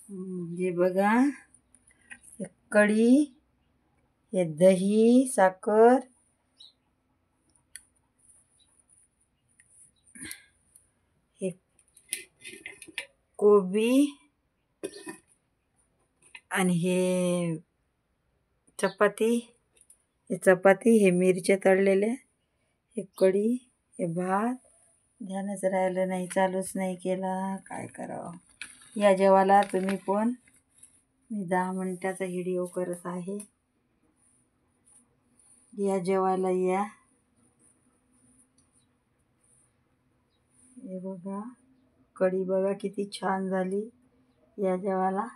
हे बघा, हे कढी, हे दही, साखर, हे कोबी आणि हे चपाती, हे मिरच्या तळलेल्या, हे कढी, हे भात. ध्यानच राहिलं नाही, चालूच नाही केला, काय करावं. या जेवायला तुम्ही पण. मी 10 मिनिटाचा व्हिडिओ करत आहे. या जेवायला या. हे बघा, कढी बघा किती छान झाली. या जेवायला.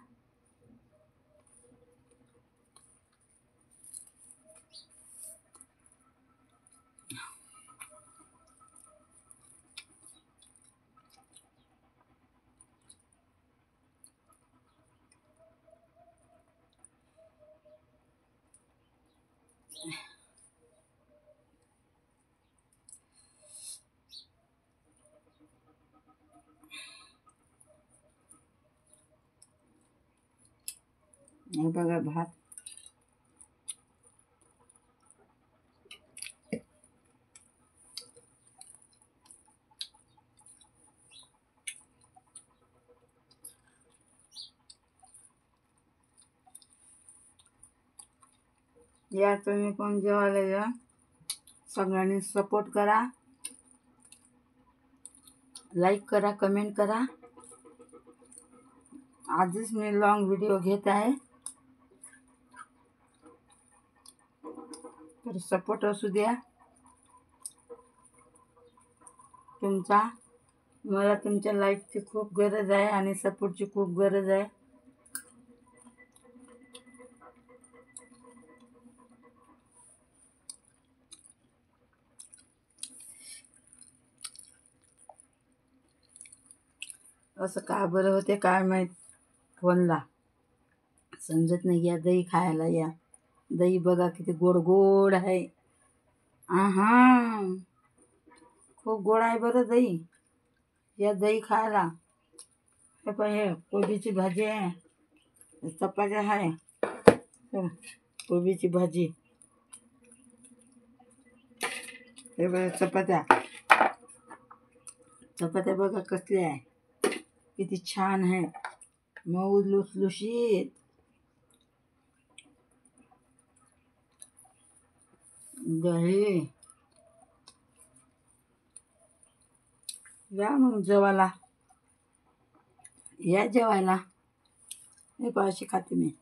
हे बघा भात. या तुम्ही पण जेवायला या. सगळ्यांनी सपोर्ट करा, लाईक करा, कमेंट करा. आजच मी लॉंग व्हिडिओ घेत आहे, तर सपोर्ट असू द्या तुमचा. मला तुमच्या लाईकची खूप गरज आहे आणि सपोर्टची खूप गरज आहे. असं का बरं होते काय माहीत फोनला, समजत नाही. या दही खायला या. दही बघा किती गोड गोड आहे. आहा, खूप गोड आहे बरं दही. या दही खायला. हे पण हे कोबीची भाजी आहे, चपात्या आहे, कोबीची भाजी. हे बघा चपात्या बघा कसल्या आहे, किती छान आहे, मऊ लुसलुशीत. दही. या मग जेवायला. या जेवायला. हे पाशी खाते मी.